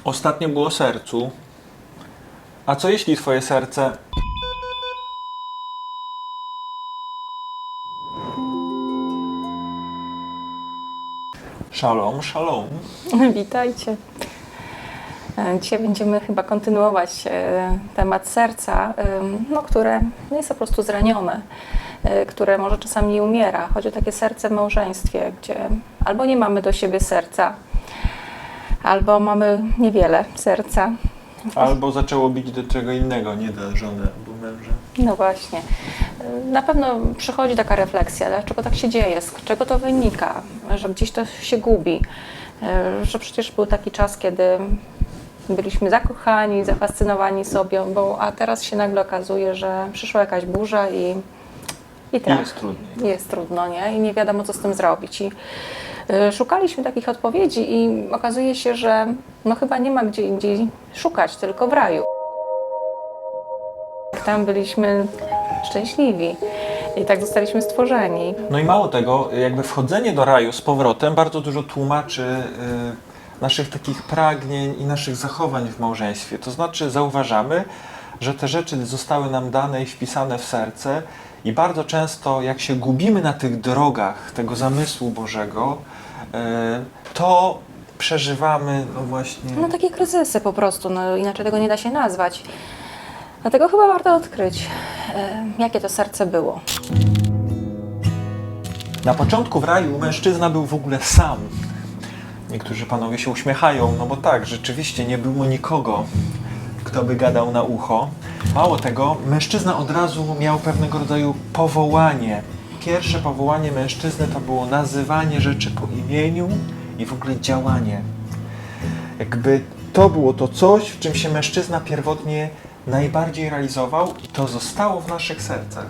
Ostatnio było sercu. A co jeśli twoje serce... Shalom, shalom. Witajcie. Dzisiaj będziemy chyba kontynuować temat serca, które jest po prostu zranione, które może czasami umiera. Chodzi o takie serce w małżeństwie, gdzie albo nie mamy do siebie serca, albo mamy niewiele serca. Albo zaczęło bić do czego innego, nie do żony albo męża. No właśnie. Na pewno przychodzi taka refleksja, dlaczego tak się dzieje, z czego to wynika, że gdzieś to się gubi, że przecież był taki czas, kiedy byliśmy zakochani, zafascynowani sobą, a teraz się nagle okazuje, że przyszła jakaś burza i tak. Jest trudniej. Jest trudno, nie? I nie wiadomo, co z tym zrobić. I szukaliśmy takich odpowiedzi i okazuje się, że no chyba nie ma gdzie indziej szukać, tylko w raju. Tam byliśmy szczęśliwi i tak zostaliśmy stworzeni. No i mało tego, jakby wchodzenie do raju z powrotem bardzo dużo tłumaczy naszych takich pragnień i naszych zachowań w małżeństwie. To znaczy zauważamy, że te rzeczy zostały nam dane i wpisane w serce i bardzo często jak się gubimy na tych drogach tego zamysłu Bożego, to przeżywamy no właśnie... No takie kryzysy po prostu, no inaczej tego nie da się nazwać. Dlatego chyba warto odkryć, jakie to serce było. Na początku w raju mężczyzna był w ogóle sam. Niektórzy panowie się uśmiechają, no bo tak, rzeczywiście nie było nikogo, kto by gadał na ucho. Mało tego, mężczyzna od razu miał pewnego rodzaju powołanie. Pierwsze powołanie mężczyzny to było nazywanie rzeczy po imieniu i w ogóle działanie. Jakby to było to coś, w czym się mężczyzna pierwotnie najbardziej realizował i to zostało w naszych sercach.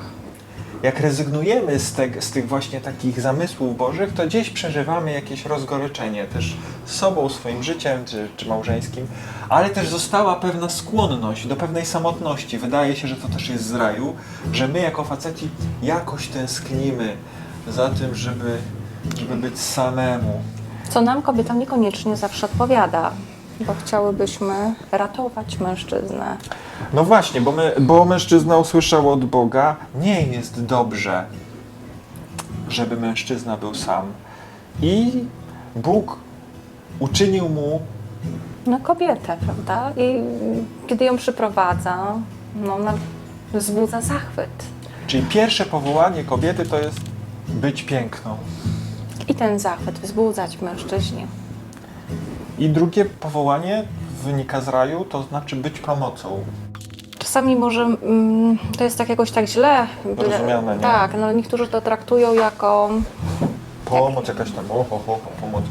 Jak rezygnujemy z tych właśnie takich zamysłów Bożych, to gdzieś przeżywamy jakieś rozgoryczenie też z sobą, swoim życiem czy małżeńskim, ale też została pewna skłonność do pewnej samotności. Wydaje się, że to też jest z raju, że my jako faceci jakoś tęsknimy za tym, żeby być samemu. Co nam, kobietom, niekoniecznie zawsze odpowiada, bo chciałybyśmy ratować mężczyznę. No właśnie, bo mężczyzna usłyszał od Boga, nie jest dobrze, żeby mężczyzna był sam. I Bóg uczynił mu... No kobietę, prawda? I kiedy ją przyprowadza, no ona wzbudza zachwyt. Czyli pierwsze powołanie kobiety to jest być piękną. I ten zachwyt wzbudzać w mężczyźnie. I drugie powołanie wynika z raju, to znaczy być pomocą. Czasami może to jest tak jakoś tak źle. Rozumiane, nie? Tak, no niektórzy to traktują jako Pomoc jakaś tam, pomoc.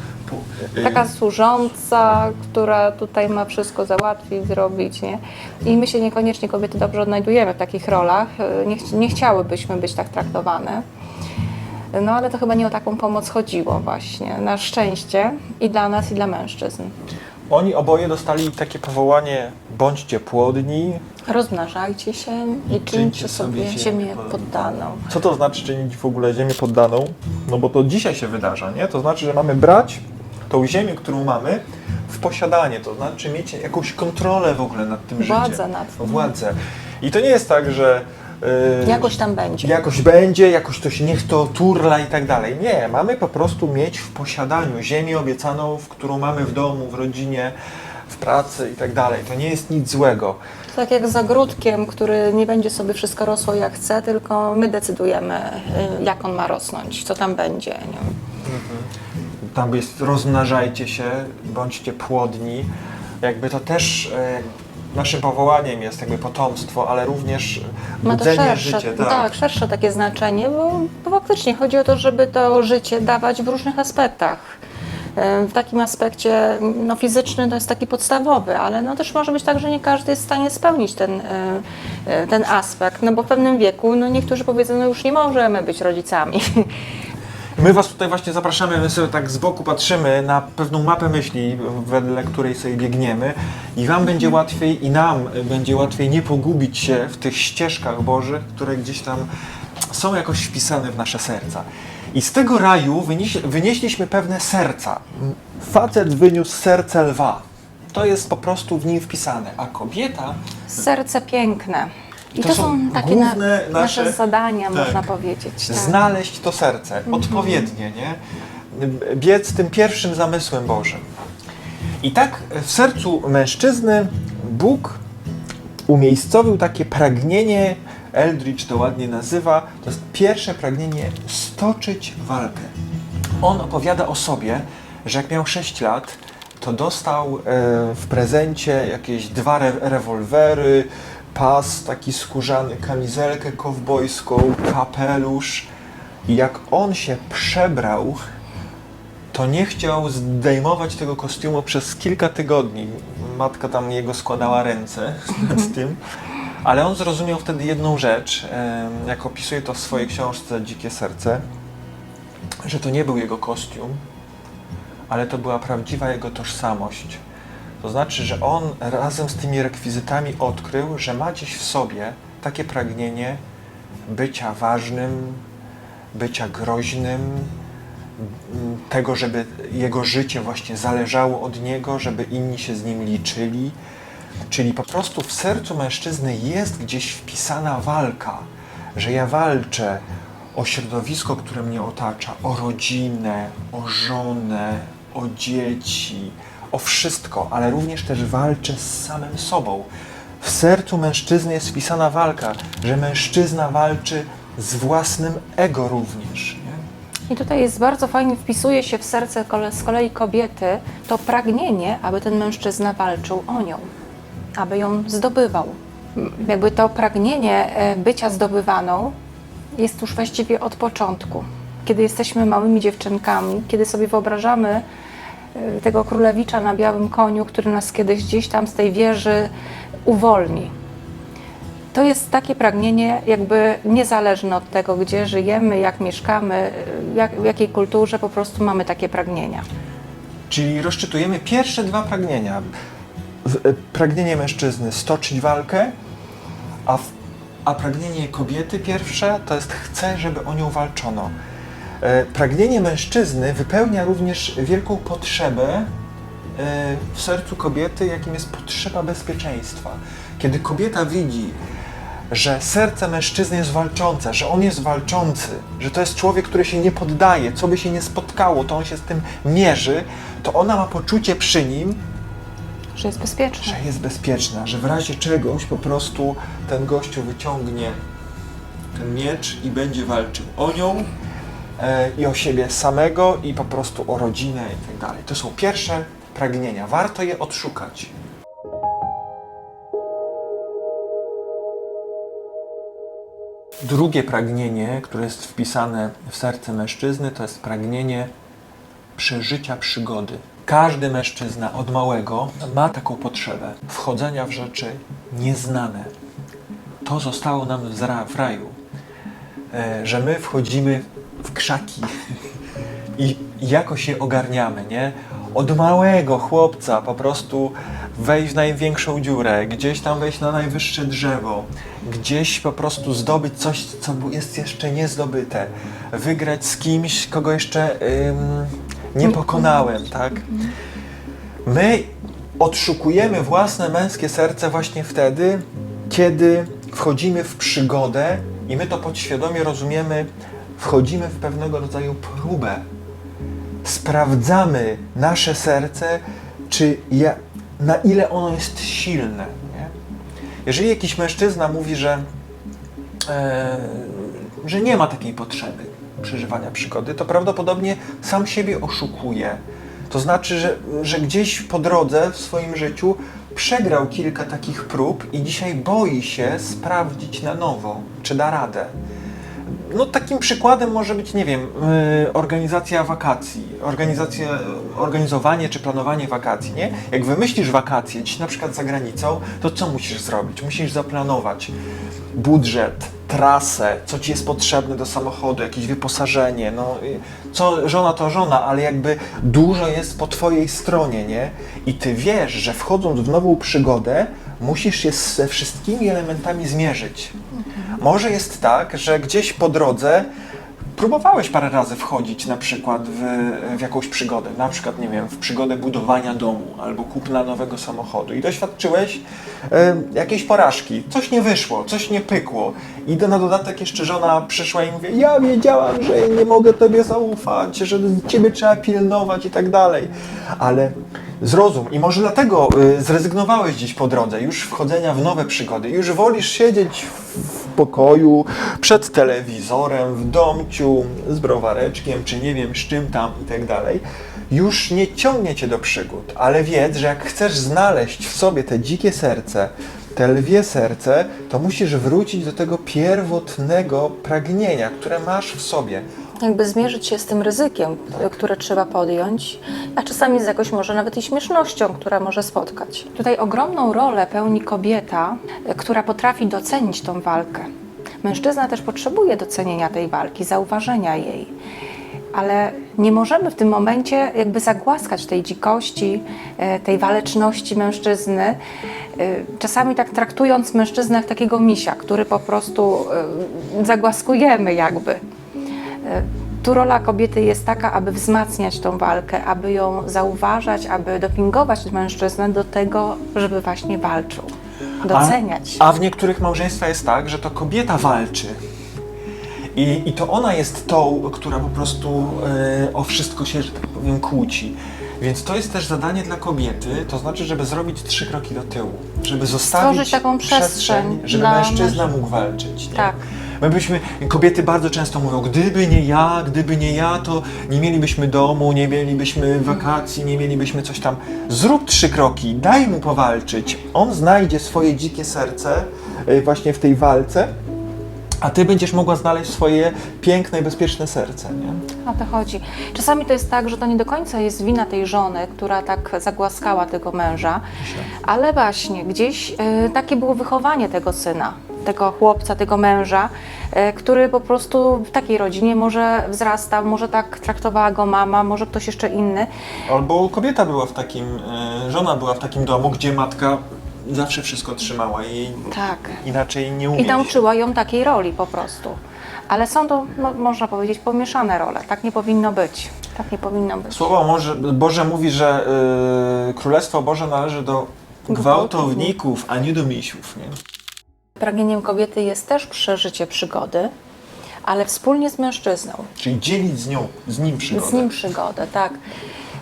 taka służąca, która tutaj ma wszystko załatwić, zrobić, nie? I my się niekoniecznie, kobiety, dobrze odnajdujemy w takich rolach. Nie chciałybyśmy być tak traktowane. No ale to chyba nie o taką pomoc chodziło właśnie. Na szczęście i dla nas, i dla mężczyzn. Oni oboje dostali takie powołanie, bądźcie płodni. Rozmnażajcie się i czyńcie sobie ziemię poddaną. Co to znaczy czynić w ogóle ziemię poddaną? No bo to dzisiaj się wydarza, nie? To znaczy, że mamy brać tą ziemię, którą mamy, w posiadanie. To znaczy mieć jakąś kontrolę w ogóle nad tym życiem. Władzę nad tym. Władzę. I to nie jest tak, że... Jakoś tam będzie. Jakoś będzie, jakoś to się niech to turla i tak dalej. Nie, mamy po prostu mieć w posiadaniu ziemię obiecaną, którą mamy w domu, w rodzinie, w pracy i tak dalej. To nie jest nic złego. Tak jak z ogródkiem, który nie będzie sobie wszystko rosło jak chce, tylko my decydujemy, jak on ma rosnąć, co tam będzie. Nie? Tam jest rozmnażajcie się, bądźcie płodni. Jakby to też naszym powołaniem jest jakby potomstwo, ale również Ma to budzenie szersze, życia. tak, szersze takie znaczenie, bo faktycznie chodzi o to, żeby to życie dawać w różnych aspektach. W takim aspekcie no, fizyczny to jest taki podstawowy, ale no, też może być tak, że nie każdy jest w stanie spełnić ten aspekt, no bo w pewnym wieku no, niektórzy powiedzą, no już nie możemy być rodzicami. My Was tutaj właśnie zapraszamy, my sobie tak z boku patrzymy na pewną mapę myśli, wedle której sobie biegniemy i Wam będzie łatwiej i nam będzie łatwiej nie pogubić się w tych ścieżkach Bożych, które gdzieś tam są jakoś wpisane w nasze serca. I z tego raju wynieśliśmy pewne serca. Facet wyniósł serce lwa. To jest po prostu w nim wpisane, a kobieta... Serce piękne. I To to są są takie główne nasze nasze- zadania, tak. można powiedzieć. Tak. Znaleźć to serce, odpowiednie, nie? Biec tym pierwszym zamysłem Bożym. I tak w sercu mężczyzny Bóg umiejscowił takie pragnienie, Eldridge to ładnie nazywa, to jest pierwsze pragnienie stoczyć walkę. On opowiada o sobie, że jak miał 6 lat, to dostał w prezencie jakieś 2 rewolwery, pas taki skórzany, kamizelkę kowbojską, kapelusz. I jak on się przebrał, to nie chciał zdejmować tego kostiumu przez kilka tygodni. Matka tam jego składała ręce nad tym. Ale on zrozumiał wtedy jedną rzecz, jak opisuje to w swojej książce Dzikie Serce, że to nie był jego kostium, ale to była prawdziwa jego tożsamość. To znaczy, że on razem z tymi rekwizytami odkrył, że ma gdzieś w sobie takie pragnienie bycia ważnym, bycia groźnym, tego, żeby jego życie właśnie zależało od niego, żeby inni się z nim liczyli. Czyli po prostu w sercu mężczyzny jest gdzieś wpisana walka, że ja walczę o środowisko, które mnie otacza, o rodzinę, o żonę, o dzieci, o wszystko, ale również też walczę z samym sobą. W sercu mężczyzny jest wpisana walka, że mężczyzna walczy z własnym ego również. Nie? I tutaj jest bardzo fajnie, wpisuje się w serce z kolei kobiety to pragnienie, aby ten mężczyzna walczył o nią, aby ją zdobywał. Jakby to pragnienie bycia zdobywaną jest już właściwie od początku. Kiedy jesteśmy małymi dziewczynkami, kiedy sobie wyobrażamy tego królewicza na białym koniu, który nas kiedyś gdzieś tam z tej wieży uwolni. To jest takie pragnienie jakby niezależne od tego, gdzie żyjemy, jak mieszkamy, w jakiej kulturze, po prostu mamy takie pragnienia. Czyli rozczytujemy pierwsze 2 pragnienia. Pragnienie mężczyzny stoczyć walkę, a pragnienie kobiety pierwsze to jest chce, żeby o nią walczono. Pragnienie mężczyzny wypełnia również wielką potrzebę w sercu kobiety, jakim jest potrzeba bezpieczeństwa. Kiedy kobieta widzi, że serce mężczyzny jest walczące, że on jest walczący, że to jest człowiek, który się nie poddaje, co by się nie spotkało, to on się z tym mierzy, to ona ma poczucie przy nim, Że jest bezpieczne. że jest bezpieczna, że w razie czegoś po prostu ten gościu wyciągnie ten miecz i będzie walczył o nią i o siebie samego i po prostu o rodzinę i tak dalej. To są pierwsze pragnienia. Warto je odszukać. Drugie pragnienie, które jest wpisane w serce mężczyzny, to jest pragnienie przeżycia przygody. Każdy mężczyzna od małego ma taką potrzebę wchodzenia w rzeczy nieznane. To zostało nam w raju, że my wchodzimy w krzaki i jakoś je ogarniamy, nie? Od małego chłopca po prostu wejść w największą dziurę, gdzieś tam wejść na najwyższe drzewo, gdzieś po prostu zdobyć coś, co jest jeszcze niezdobyte, wygrać z kimś, kogo jeszcze nie pokonałem, tak? My odszukujemy własne męskie serce właśnie wtedy, kiedy wchodzimy w przygodę i my to podświadomie rozumiemy, wchodzimy w pewnego rodzaju próbę. Sprawdzamy nasze serce, na ile ono jest silne. Nie? Jeżeli jakiś mężczyzna mówi, że nie ma takiej potrzeby przeżywania przygody, to prawdopodobnie sam siebie oszukuje. To znaczy, że gdzieś po drodze w swoim życiu przegrał kilka takich prób i dzisiaj boi się sprawdzić na nowo, czy da radę. No takim przykładem może być, nie wiem, organizacja wakacji, organizowanie czy planowanie wakacji, nie? Jak wymyślisz wakacje gdzieś na przykład za granicą, to co musisz zrobić? Musisz zaplanować budżet, trasę, co ci jest potrzebne do samochodu, jakieś wyposażenie, no co żona to żona, ale jakby dużo jest po twojej stronie, nie? I ty wiesz, że wchodząc w nową przygodę, musisz się ze wszystkimi elementami zmierzyć. Może jest tak, że gdzieś po drodze próbowałeś parę razy wchodzić na przykład w jakąś przygodę, na przykład, nie wiem, w przygodę budowania domu albo kupna nowego samochodu i doświadczyłeś jakiejś porażki, coś nie wyszło, coś nie pykło i na dodatek jeszcze żona przyszła i mówi, ja wiedziałam, że nie mogę tobie zaufać, że ciebie trzeba pilnować i tak dalej, ale zrozum i może dlatego zrezygnowałeś gdzieś po drodze już wchodzenia w nowe przygody, już wolisz siedzieć w pokoju, przed telewizorem, w domciu, z browareczkiem, czy nie wiem, z czym tam i tak dalej, już nie ciągnie cię do przygód, ale wiedz, że jak chcesz znaleźć w sobie te dzikie serce, te lwie serce, to musisz wrócić do tego pierwotnego pragnienia, które masz w sobie. Jakby zmierzyć się z tym ryzykiem, które trzeba podjąć, a czasami z jakąś może nawet i śmiesznością, która może spotkać. Tutaj ogromną rolę pełni kobieta, która potrafi docenić tą walkę. Mężczyzna też potrzebuje docenienia tej walki, zauważenia jej, ale nie możemy w tym momencie jakby zagłaskać tej dzikości, tej waleczności mężczyzny, czasami tak traktując mężczyznę jak takiego misia, który po prostu zagłaskujemy jakby. Tu rola kobiety jest taka, aby wzmacniać tą walkę, aby ją zauważać, aby dopingować mężczyznę do tego, żeby właśnie walczył, doceniać. A w niektórych małżeństwach jest tak, że to kobieta walczy. I to ona jest tą, która po prostu o wszystko się, że tak powiem, kłóci. Więc to jest też zadanie dla kobiety, to znaczy, żeby zrobić 3 kroki do tyłu, żeby zostawić Stworzyć taką przestrzeń żeby dla mężczyzna mógł walczyć. Nie? Tak. Kobiety bardzo często mówią, gdyby nie ja, to nie mielibyśmy domu, nie mielibyśmy wakacji, nie mielibyśmy coś tam. Zrób 3 kroki, daj mu powalczyć. On znajdzie swoje dzikie serce właśnie w tej walce, a ty będziesz mogła znaleźć swoje piękne i bezpieczne serce, nie? O to chodzi. Czasami to jest tak, że to nie do końca jest wina tej żony, która tak zagłaskała tego męża, ale właśnie gdzieś takie było wychowanie tego syna, tego chłopca, tego męża, który po prostu w takiej rodzinie może wzrastał, może tak traktowała go mama, może ktoś jeszcze inny. Albo kobieta była w takim, żona była w takim domu, gdzie matka zawsze wszystko trzymała i Tak. inaczej nie umie. I nauczyła ją takiej roli po prostu. Ale są to, no, można powiedzieć, pomieszane role. Tak nie powinno być. Tak nie powinno być. Słowo Boże mówi, że Królestwo Boże należy do gwałtowników, a nie do misiów. Nie? Pragnieniem kobiety jest też przeżycie przygody, ale wspólnie z mężczyzną. Czyli dzielić z nim przygodę. Z nim przygodę, tak.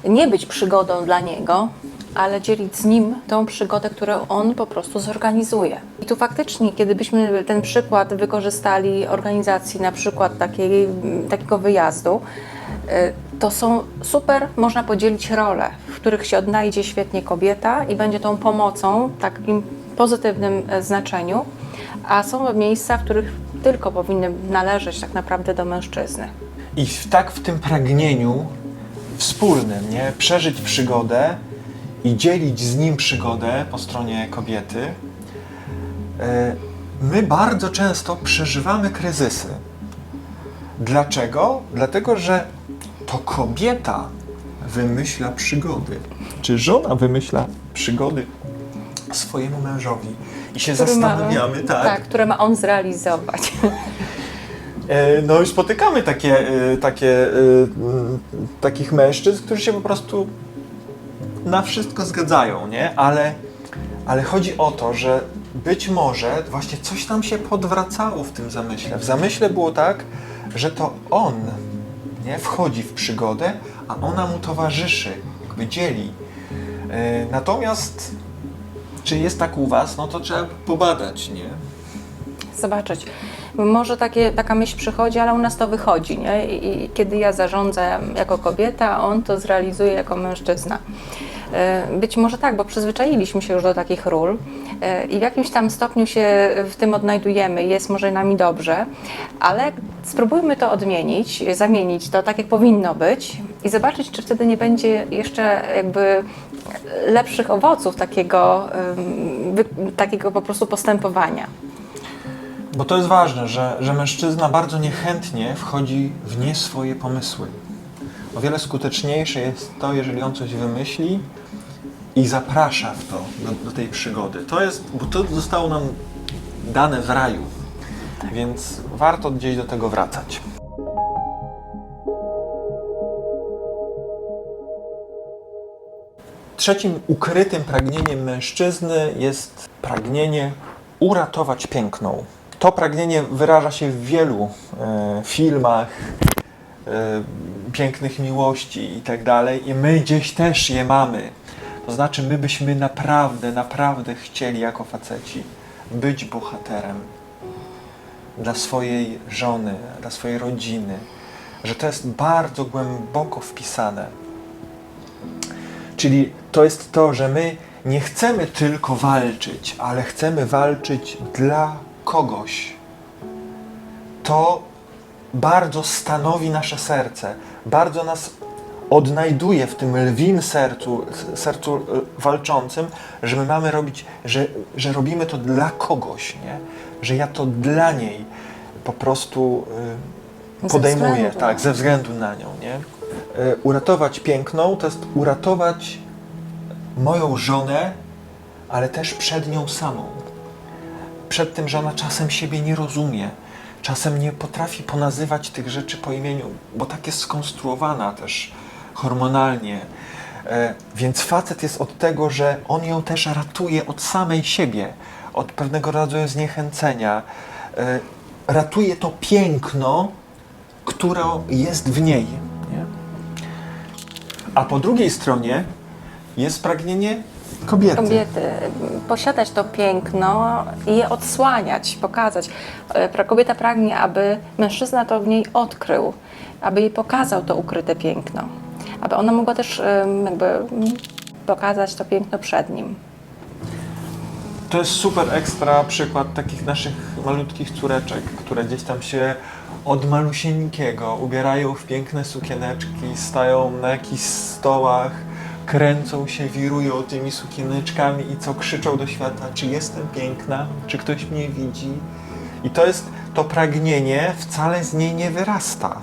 Nie być przygodą dla niego, ale dzielić z nim tą przygodę, którą on po prostu zorganizuje. I tu faktycznie, kiedy byśmy ten przykład wykorzystali organizacji, na przykład takiego wyjazdu, to są super, można podzielić role, w których się odnajdzie świetnie kobieta i będzie tą pomocą w takim pozytywnym znaczeniu, a są miejsca, w których tylko powinny należeć tak naprawdę do mężczyzny. I tak w tym pragnieniu wspólnym, nie? Przeżyć przygodę i dzielić z nim przygodę po stronie kobiety, my bardzo często przeżywamy kryzysy. Dlaczego? Dlatego, że to kobieta wymyśla przygody. Czy żona wymyśla przygody swojemu mężowi? I się zastanawiamy, które ma on zrealizować. No i spotykamy takich mężczyzn, którzy się po prostu na wszystko zgadzają, nie? Ale chodzi o to, że być może właśnie coś tam się podwracało w tym zamyśle. W zamyśle było tak, że to on, nie, wchodzi w przygodę, a ona mu towarzyszy, jakby dzieli. Natomiast czy jest tak u was? No to trzeba pobadać, nie? Zobaczyć. Może taka myśl przychodzi, ale u nas to wychodzi, nie? I kiedy ja zarządzam jako kobieta, a on to zrealizuje jako mężczyzna. Być może tak, bo przyzwyczailiśmy się już do takich ról i w jakimś tam stopniu się w tym odnajdujemy, jest może nami dobrze, ale spróbujmy to odmienić, zamienić to tak, jak powinno być i zobaczyć, czy wtedy nie będzie jeszcze jakby lepszych owoców takiego po prostu postępowania. Bo to jest ważne, że mężczyzna bardzo niechętnie wchodzi w nie swoje pomysły. O wiele skuteczniejsze jest to, jeżeli on coś wymyśli i zaprasza w to, do tej przygody. Bo to zostało nam dane w raju, więc warto gdzieś do tego wracać. Trzecim ukrytym pragnieniem mężczyzny jest pragnienie uratować piękną. To pragnienie wyraża się w wielu filmach, pięknych miłości i tak dalej. I my gdzieś też je mamy. To znaczy my byśmy naprawdę chcieli jako faceci być bohaterem dla swojej żony, dla swojej rodziny. Że to jest bardzo głęboko wpisane. Czyli to jest to, że my nie chcemy tylko walczyć, ale chcemy walczyć dla kogoś. To bardzo stanowi nasze serce, bardzo nas odnajduje w tym lwim sercu walczącym, że my mamy robić, że robimy to dla kogoś, nie? Że ja to dla niej po prostu podejmuję, tak, ze względu na nią, nie? Uratować piękną to jest uratować moją żonę, ale też przed nią samą. Przed tym, że ona czasem siebie nie rozumie, czasem nie potrafi ponazywać tych rzeczy po imieniu, bo tak jest skonstruowana też hormonalnie. Więc facet jest od tego, że on ją też ratuje od samej siebie, od pewnego rodzaju zniechęcenia. Ratuje to piękno, które jest w niej. Nie? A po drugiej stronie jest pragnienie kobiety. Posiadać to piękno i je odsłaniać, pokazać. Kobieta pragnie, aby mężczyzna to w niej odkrył, aby jej pokazał to ukryte piękno, aby ona mogła też jakby pokazać to piękno przed nim. To jest super ekstra przykład takich naszych malutkich córeczek, które gdzieś tam się od malusieńkiego ubierają w piękne sukieneczki, stają na jakichś stołach, kręcą się, wirują tymi sukieneczkami i co krzyczą do świata, czy jestem piękna, czy ktoś mnie widzi. I to pragnienie wcale z niej nie wyrasta.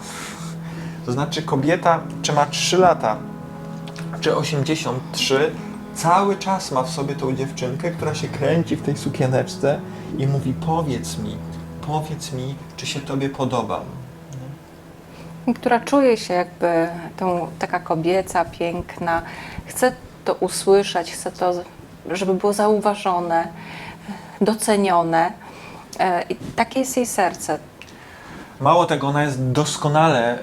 To znaczy kobieta, czy ma 3 lata, czy 83, cały czas ma w sobie tą dziewczynkę, która się kręci w tej sukieneczce i mówi, powiedz mi, czy się tobie podobam. Która czuje się jakby taka kobieca, piękna, chce to usłyszeć, chce to, żeby było zauważone, docenione. I takie jest jej serce. Mało tego, ona jest doskonale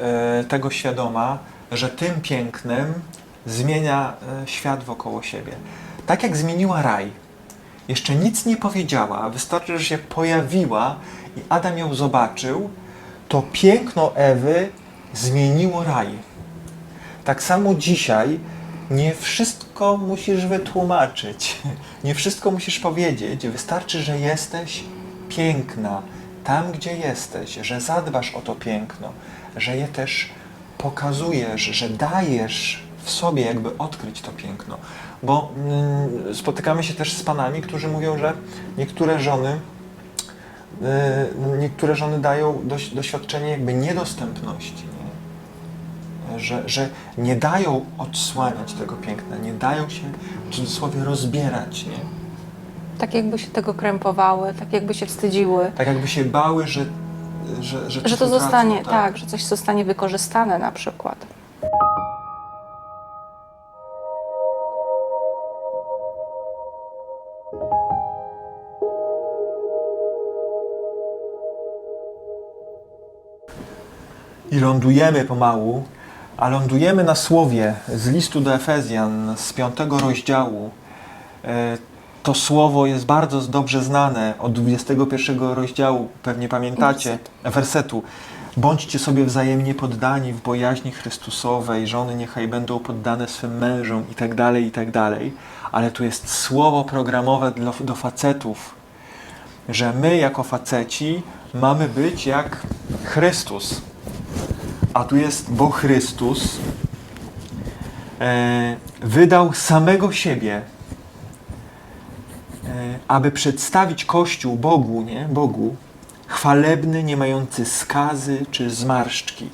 tego świadoma, że tym pięknem zmienia świat wokoło siebie. Tak jak zmieniła raj. Jeszcze nic nie powiedziała, wystarczy, że się pojawiła i Adam ją zobaczył, to piękno Ewy zmieniło raj. Tak samo dzisiaj nie wszystko musisz wytłumaczyć, nie wszystko musisz powiedzieć, wystarczy, że jesteś piękna tam, gdzie jesteś, że zadbasz o to piękno, że je też pokazujesz, że dajesz w sobie jakby odkryć to piękno. Bo spotykamy się też z panami, którzy mówią, że niektóre żony dają doświadczenie jakby niedostępności, nie? Że nie dają odsłaniać tego piękna, nie dają się w cudzysłowie rozbierać, nie? Tak jakby się tego krępowały, tak jakby się wstydziły. Tak jakby się bały, że to zostanie, tracą, tak, że coś zostanie wykorzystane na przykład. I lądujemy pomału, a lądujemy na słowie z listu do Efezjan z 5 rozdziału. To słowo jest bardzo dobrze znane od 21 rozdziału, pewnie pamiętacie, wersetu. Bądźcie sobie wzajemnie poddani w bojaźni Chrystusowej, żony niechaj będą poddane swym mężom i tak dalej, ale tu jest słowo programowe do facetów, że my jako faceci mamy być jak Chrystus. A tu jest, bo Chrystus wydał samego siebie, aby przedstawić Kościół Bogu, chwalebny, nie mający skazy czy zmarszczki.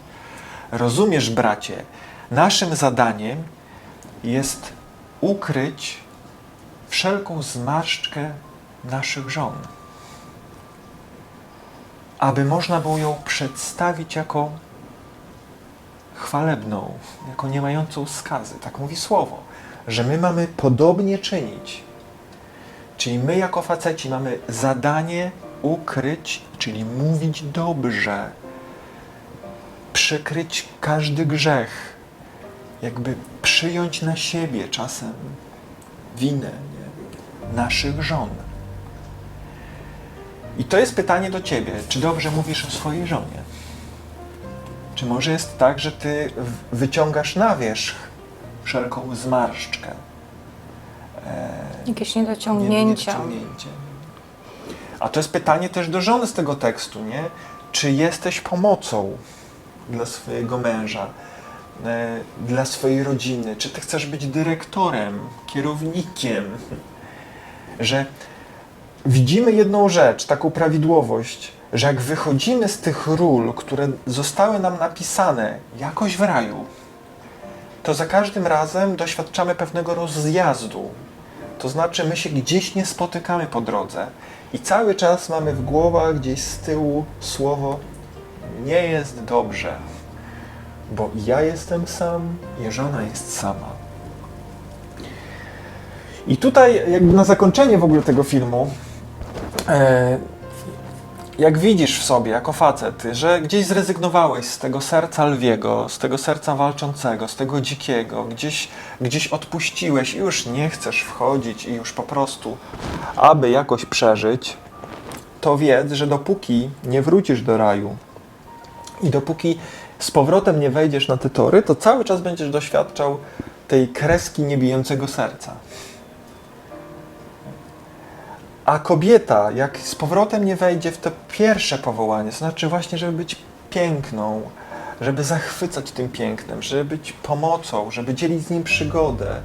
Rozumiesz, bracie, naszym zadaniem jest ukryć wszelką zmarszczkę naszych żon, aby można było ją przedstawić jako chwalebną, jako nie mającą skazy. Tak mówi słowo. że my mamy podobnie czynić. Czyli my jako faceci mamy zadanie ukryć, czyli mówić dobrze, przykryć każdy grzech, jakby przyjąć na siebie czasem winę, nie? Naszych żon. I to jest pytanie do ciebie, czy dobrze mówisz o swojej żonie? Czy może jest tak, że ty wyciągasz na wierzch wszelką zmarszczkę? Jakieś niedociągnięcia. Niedociągnięcie. A to jest pytanie też do żony z tego tekstu, nie? Czy jesteś pomocą dla swojego męża, dla swojej rodziny? Czy ty chcesz być dyrektorem, kierownikiem? Że widzimy jedną rzecz, taką prawidłowość, że jak wychodzimy z tych ról, które zostały nam napisane jakoś w raju, to za każdym razem doświadczamy pewnego rozjazdu. To znaczy my się gdzieś nie spotykamy po drodze i cały czas mamy w głowach gdzieś z tyłu słowo nie jest dobrze, bo ja jestem sam i żona jest sama. I tutaj jakby na zakończenie w ogóle tego filmu, jak widzisz w sobie jako facet, że gdzieś zrezygnowałeś z tego serca lwiego, z tego serca walczącego, z tego dzikiego, gdzieś odpuściłeś i już nie chcesz wchodzić i już po prostu, aby jakoś przeżyć, to wiedz, że dopóki nie wrócisz do raju i dopóki z powrotem nie wejdziesz na te tory, to cały czas będziesz doświadczał tej kreski niebijącego serca. A kobieta, jak z powrotem nie wejdzie w to pierwsze powołanie, to znaczy właśnie, żeby być piękną, żeby zachwycać tym pięknem, żeby być pomocą, żeby dzielić z nim przygodę,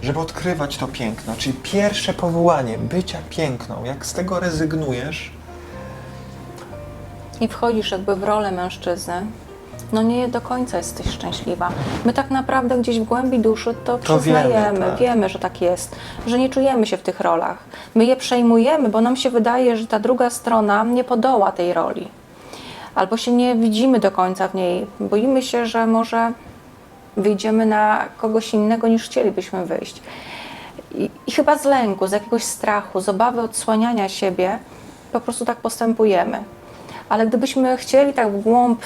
żeby odkrywać to piękno, czyli pierwsze powołanie bycia piękną, jak z tego rezygnujesz, I wchodzisz jakby w rolę mężczyzny, no nie do końca jesteś szczęśliwa. My tak naprawdę gdzieś w głębi duszy to przyznajemy, wiemy, tak. wiemy, że tak jest, że nie czujemy się w tych rolach. My je przejmujemy, bo nam się wydaje, że ta druga strona nie podoła tej roli. Albo się nie widzimy do końca w niej. Boimy się, że może wyjdziemy na kogoś innego niż chcielibyśmy wyjść. I chyba z lęku, z jakiegoś strachu, z obawy odsłaniania siebie po prostu tak postępujemy. Ale gdybyśmy chcieli tak w głąb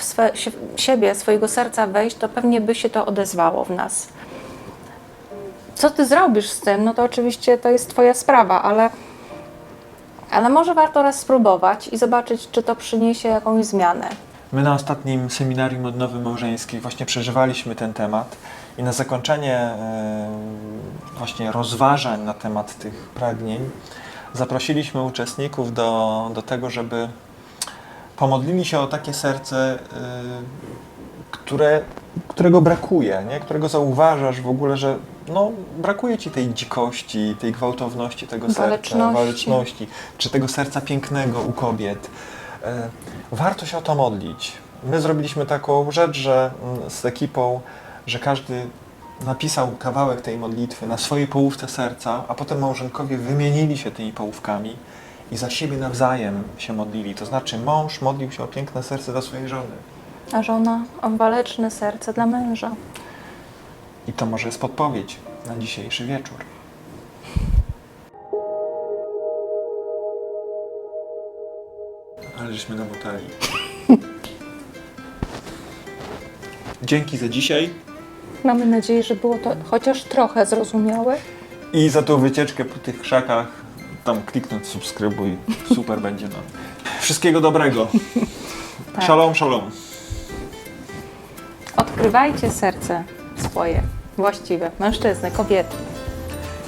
siebie, swojego serca wejść, to pewnie by się to odezwało w nas. Co ty zrobisz z tym? No to oczywiście to jest twoja sprawa, ale może warto raz spróbować i zobaczyć, czy to przyniesie jakąś zmianę. My na ostatnim seminarium odnowy małżeńskiej właśnie przeżywaliśmy ten temat i na zakończenie właśnie rozważań na temat tych pragnień zaprosiliśmy uczestników do tego, żeby pomodlili się o takie serce, którego brakuje, nie? Którego zauważasz w ogóle, że no, brakuje ci tej dzikości, tej gwałtowności tego serca, waleczności, czy tego serca pięknego u kobiet. Warto się o to modlić. My zrobiliśmy taką rzecz, że z ekipą, że każdy napisał kawałek tej modlitwy na swojej połówce serca, a potem małżonkowie wymienili się tymi połówkami i za siebie nawzajem się modlili. To znaczy mąż modlił się o piękne serce dla swojej żony. A żona o waleczne serce dla męża. I to może jest podpowiedź na dzisiejszy wieczór. Ale żeśmy namotali. Dzięki za dzisiaj Mamy nadzieję, że było to chociaż trochę zrozumiałe. i za tą wycieczkę po tych krzakach. Tam kliknąć subskrybuj. Super będzie nam. Wszystkiego dobrego. Tak. Shalom, shalom. Odkrywajcie serce swoje, właściwe, mężczyzny, kobiety.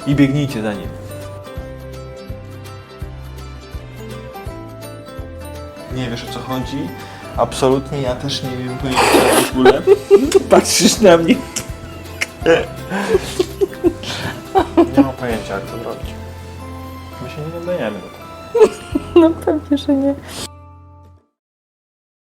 I biegnijcie za nim. Nie wiesz, o co chodzi? Absolutnie, ja też nie wiem pojęcia w ogóle. Patrzysz na mnie. Nie mam pojęcia, jak to zrobić. My się nie nadajemy do tego. No pewnie, że nie.